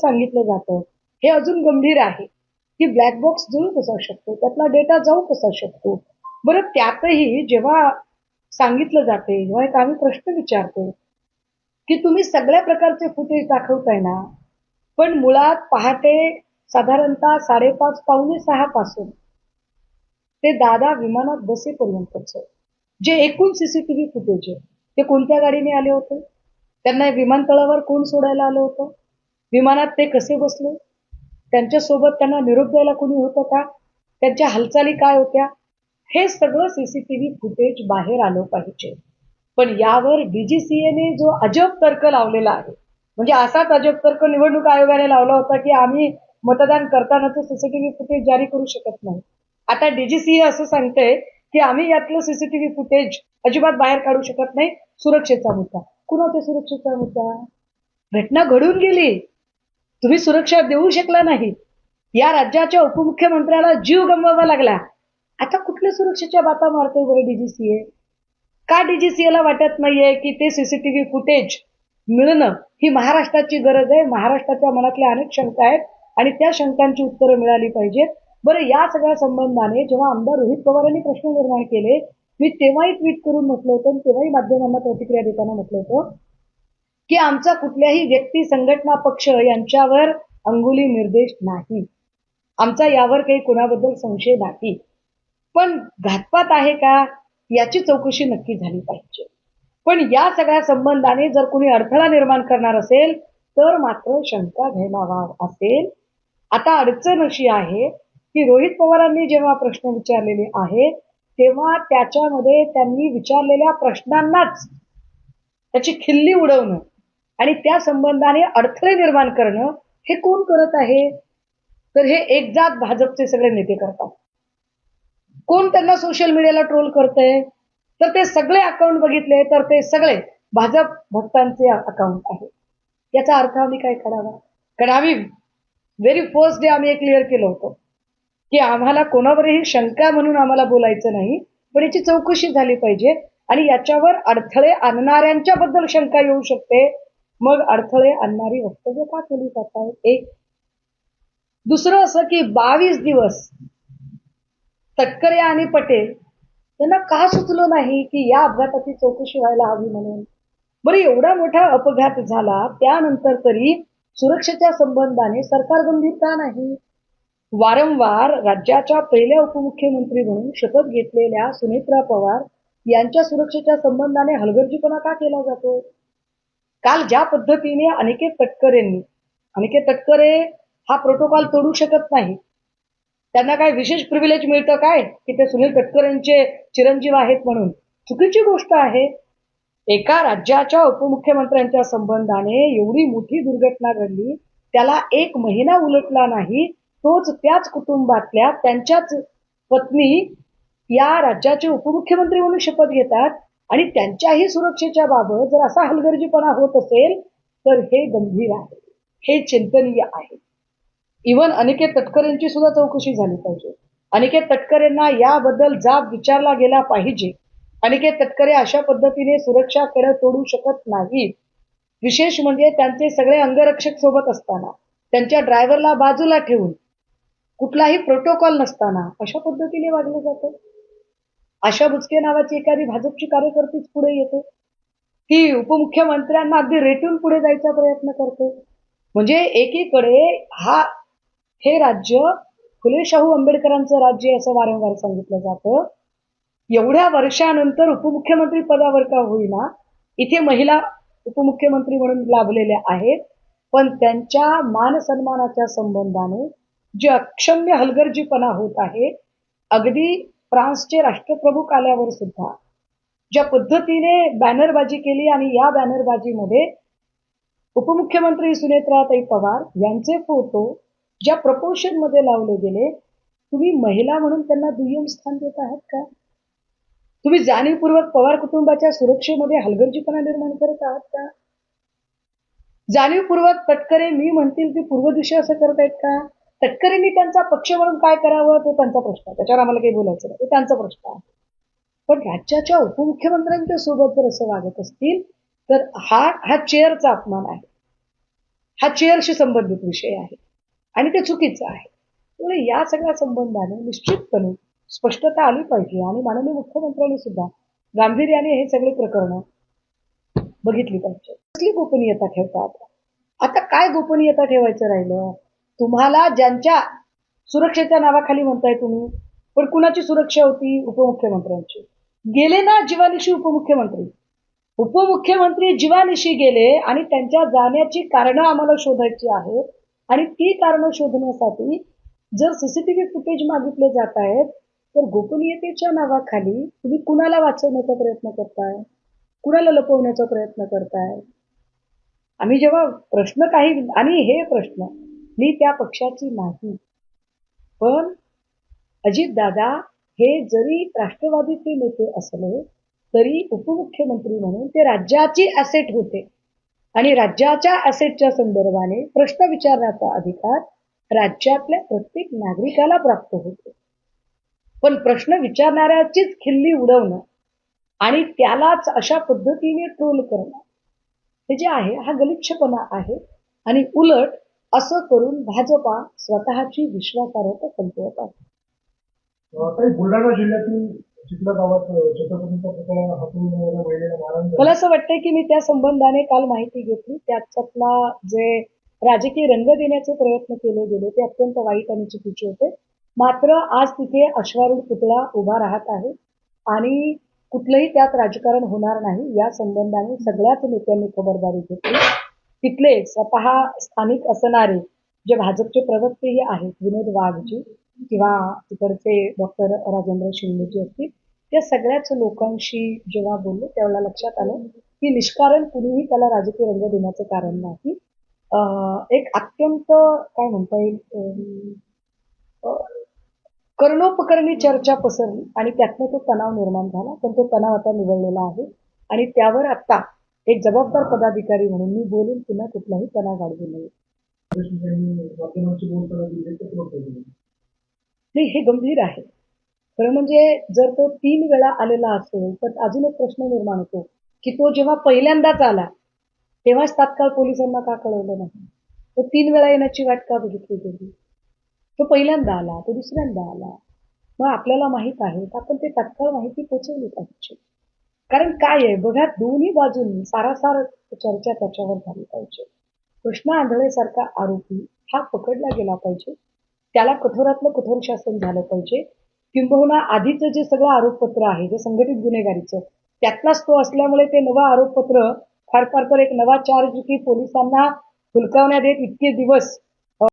सांगितलं जातं हे अजून गंभीर आहे की ब्लॅक बॉक्स जळू कसा शकतो, त्यातला डेटा जाऊ कसा शकतो. बरं त्यातही जेव्हा सांगितलं जाते, जेव्हा एक आम्ही प्रश्न विचारतो की तुम्ही सगळ्या प्रकारचे फुटेज दाखवताय ना, पण मुळात पहाटे साधारणतः 5:30 पावणे 6 पासून ते दादा विमानात बसेपर्यंतच जे एकूण सीसीटीव्ही फुटेज आहे ते कोणत्या गाडीने आले होते, त्यांना विमानतळावर कोण सोडायला आलं होतं, विमानात ते कसे बसले, त्यांच्यासोबत त्यांना निरोप द्यायला कोणी होतं का, त्यांच्या हालचाली काय होत्या, हे सगळं सीसीटीव्ही फुटेज बाहेर आलं पाहिजे. पण यावर डीजीसीएने जो अजब तर्क लावलेला आहे, म्हणजे असाच अजब तर्क निवडणूक आयोगाने लावला होता की आम्ही मतदान करतानाचं सीसीटीव्ही फुटेज जारी करू शकत नाही. आता डीजीसीए असं सांगतंय की आम्ही यातलं सीसीटीव्ही फुटेज अजिबात बाहेर काढू शकत नाही, सुरक्षेचा मुद्दा. कुणाच्या सुरक्षेचा मुद्दा? घटना घडून गेली, तुम्ही सुरक्षा देऊ शकला नाही, या राज्याच्या उपमुख्यमंत्र्याला जीव गमवावा लागला. आता कुठल्या सुरक्षेच्या बाता मारतोय बरं डीजीसीए? का डीजीसीएला वाटत नाहीये की ते सीसीटीव्ही फुटेज मिळणं ही महाराष्ट्राची गरज आहे, महाराष्ट्राच्या मनातल्या अनेक शंका आहेत आणि त्या शंकांची उत्तरं मिळाली पाहिजेत. बरं या सगळ्या संबंधाने जेव्हा आमदार रोहित पवार यांनी प्रश्न निर्माण केले, मी तेव्हाही ट्विट करून म्हटलं होतं, तेव्हाही माध्यमांना प्रतिक्रिया देताना म्हटलं होतं की आमचा कुठल्याही व्यक्ती, संघटना, पक्ष यांच्यावर अंगुली निर्देश नाही, आमचा यावर काही कोणाबद्दल संशय नाही, पण घातपात आहे का याची चौकशी नक्की झाली पाहिजे. पण या सगळ्या संबंधाने जर कोणी अडथळा निर्माण करणार असेल तर मात्र शंका घ्यायला वाव असेल. आता अडचण अशी आहे की रोहित पवारांनी जेव्हा प्रश्न विचारलेले आहेत तेव्हा त्याच्यामध्ये त्यांनी विचारलेल्या प्रश्नांनाच त्याची खिल्ली उडवणं आणि त्या संबंधाने अडथळे निर्माण करणं हे कोण करत आहे? तर हे एकजात भाजपचे सगळे नेते करतात. कोण त्यांना सोशल मीडियाला ट्रोल करतंय? तर ते सगळे अकाउंट बघितले तर ते सगळे भाजप भक्तांचे अकाउंट आहे. याचा अर्थ आम्ही काय करावा? कारण आम्ही व्हेरी फर्स्ट डे आम्ही क्लिअर केलं होतं की आम्हाला कोणावरही शंका म्हणून आम्हाला बोलायचं नाही, पण याची चौकशी झाली पाहिजे आणि याच्यावर अडथळे आणणाऱ्यांच्या बद्दल शंका येऊ शकते, मग अडथळे आणणारी वक्तव्य का केली जातात? एक. दुसरं असं की 22 दिवस तटकरे आणि पटेल त्यांना का सुचलं नाही की या अपघाताची चौकशी व्हायला हवी म्हणून? बरं एवढा मोठा अपघात झाला त्यानंतर तरी सुरक्षेच्या संबंधाने सरकार गंभीर का नाही? वारंवार राज्याच्या पहिल्या उपमुख्यमंत्री म्हणून शपथ घेतलेल्या सुनेत्रा पवार यांच्या सुरक्षेच्या संबंधाने हलगर्जीपणा का केला जातो? काल ज्या पद्धतीने अनिकेत तटकरे हा प्रोटोकॉल तोडू शकत नाही, त्यांना काय विशेष प्रिव्हिलेज मिळतं काय की ते सुनील तटकरेंचे चिरंजीव आहेत म्हणून? चुकीची गोष्ट आहे. एका राज्याच्या उपमुख्यमंत्र्यांच्या संबंधाने एवढी मोठी दुर्घटना घडली, त्याला 1 महिना उलटला नाही, तोच त्याच कुटुंबातल्या त्यांच्याच पत्नी या राज्याचे उपमुख्यमंत्री म्हणून शपथ घेतात आणि त्यांच्याही सुरक्षेच्या बाबत जर असा हलगर्जीपणा होत असेल तर हे गंभीर आहे, हे चिंतनीय आहे. इव्हन अनिकेत तटकरेंची सुद्धा चौकशी झाली पाहिजे. अनिकेत तटकरेंना याबद्दल जाब विचारला गेला पाहिजे. अनिकेत तटकरे अशा पद्धतीने सुरक्षा कडे तोडू शकत नाही. विशेष म्हणजे त्यांचे सगळे अंगरक्षक सोबत असताना, त्यांच्या ड्रायव्हरला बाजूला ठेवून, कुठलाही प्रोटोकॉल नसताना अशा पद्धतीने वागलं जातं. आशा बुचके नावाची एखादी भाजपची कार्यकर्तीच पुढे येते, ती उपमुख्यमंत्र्यांना अगदी रेटून पुढे जायचा प्रयत्न करते. म्हणजे एकीकडे हे राज्य फुले शाहू आंबेडकरांचं राज्य आहे असं वारंवार सांगितलं जातं. एवढ्या वर्षानंतर उपमुख्यमंत्री पदावर का होईना इथे महिला उपमुख्यमंत्री म्हणून लाभलेल्या आहेत, पण त्यांच्या मान सन्मानाच्या संबंधाने जे अक्षम्य हलगर्जीपणा होत आहे, अगदी फ्रान्सचे राष्ट्रप्रमुख आल्यावर सुद्धा ज्या पद्धतीने बॅनरबाजी केली आणि या बॅनरबाजीमध्ये उपमुख्यमंत्री सुनेत्राताई पवार यांचे फोटो ज्या प्रपोर्शन मध्ये लावले गेले, तुम्ही महिला म्हणून त्यांना दुय्यम स्थान देत आहात का? तुम्ही जाणीवपूर्वक पवार कुटुंबाच्या सुरक्षेमध्ये हलगर्जीपणा निर्माण करत आहात का? जाणीवपूर्वक तटकरे मी म्हणतील ती पूर्व दिशा असं करतायत का? तटकरेंनी त्यांचा पक्ष म्हणून काय करावं तो त्यांचा प्रश्न आहे, त्याच्यावर आम्हाला काही बोलायचं नाही, तो त्यांचा प्रश्न आहे. पण राज्याच्या उपमुख्यमंत्र्यांच्या सोबत जर असं वागत असतील तर हा चेअरचा अपमान आहे, हा चेअरशी संबंधित विषय आहे आणि ते चुकीचं आहे. त्यामुळे या सगळ्या संबंधाने निश्चितपणे स्पष्टता आली पाहिजे आणि माननीय मुख्यमंत्र्यांनी सुद्धा गांभीर्याने हे सगळे प्रकरण बघितली पाहिजे. कसली गोपनीयता ठेवतात? आता काय गोपनीयता ठेवायचं राहिलं? तुम्हाला ज्यांच्या सुरक्षेच्या नावाखाली म्हणताय तुम्ही, पण कुणाची सुरक्षा होती? उपमुख्यमंत्र्यांची. गेले ना जीवानिशी उपमुख्यमंत्री. उपमुख्यमंत्री जीवानिशी गेले आणि त्यांच्या जाण्याची कारणं आम्हाला शोधायची आहेत आणि ती कारणं शोधण्यासाठी जर सीसीटीव्ही फुटेज मागितले जात आहेत, तर गोपनीयतेच्या नावाखाली तुम्ही कुणाला वाचवण्याचा प्रयत्न करताय? कुणाला लपवण्याचा प्रयत्न करताय? आम्ही जेव्हा प्रश्न काही आणि हे प्रश्न मी त्या पक्षाची नाही, पण अजितदादा हे जरी राष्ट्रवादीचे नेते असले तरी उपमुख्यमंत्री म्हणून ते राज्याची ॲसेट होते आणि राज्याच्या ॲसेटच्या संदर्भाने प्रश्न विचारण्याचा अधिकार राज्यातल्या प्रत्येक नागरिकाला प्राप्त होतो. पण प्रश्न विचारणाऱ्याचीच खिल्ली उडवणं आणि त्यालाच अशा पद्धतीने ट्रोल करणं हे जे आहे हा गलिच्छपणा आहे आणि उलट असं करून भाजपा स्वतःची विश्वासार्हता संपवत आहे. बुलढाणा जिल्ह्यातील चिखला गावात छत्रपतींचा पुतळा हटवून महिलेला मारहाण झाली. मला असं वाटतंय की मी त्या संबंधाने काल माहिती घेतली. त्याच्यातला जे राजकीय रंग देण्याचे प्रयत्न केले गेले ते अत्यंत वाईट आणि चुकीचे होते. मात्र आज तिथे अश्वारूढ पुतळा उभा राहत आहे आणि कुठलंही त्यात राजकारण होणार नाही या संबंधाने सगळ्याच नेत्यांनी खबरदारी घेतली. तिथले स्वतः स्थानिक असणारे जे भाजपचे प्रवक्तेही आहेत विनोद वाघजी किंवा तिकडचे डॉक्टर राजेंद्र शिंदेजी असतील त्या सगळ्याच लोकांशी जेव्हा बोललो त्यावेळेला लक्षात आलं की निष्कारण कुणीही त्याला राजकीय रंग देण्याचं कारण नाही. एक अत्यंत काय म्हणता येईल कर्णोपकरणी चर्चा पसरली आणि त्यातनं तो तणाव निर्माण झाला. पण तो तणाव आता निवळलेला आहे आणि त्यावर आता एक जबाबदार पदाधिकारी म्हणून मी बोलून पुन्हा कुठलाही तणाव वाढवू नये. नाही हे गंभीर आहे. खरं म्हणजे जर तो 3 वेळा आलेला असेल तर अजून एक प्रश्न निर्माण होतो की तो जेव्हा पहिल्यांदाच आला तेव्हाच तात्काळ पोलिसांना का कळवलं नाही? तो 3 वेळा येण्याची वाट का बघितली गेली? तो पहिल्यांदा आला, तो दुसऱ्यांदा आला. मग आपल्याला माहित आहे आपण ते तात्काळ माहिती पोहोचवली पाहिजे. कारण काय आहे बघा दोन्ही बाजूंनी सारासार चर्चा त्याच्यावर झाली पाहिजे. कृष्णा आंधळे सारखा आरोपी हा पकडला गेला पाहिजे. त्याला कठोरातलं कठोर शासन झालं पाहिजे. किंबहुना आधीचं जे सगळं आरोपपत्र आहे जे संघटित गुन्हेगारीचं त्यातलाच तो असल्यामुळे ते नवं आरोपपत्र फार फार तर एक नवा चार्ज की पोलिसांना हुलकावण्यात येत इतके दिवस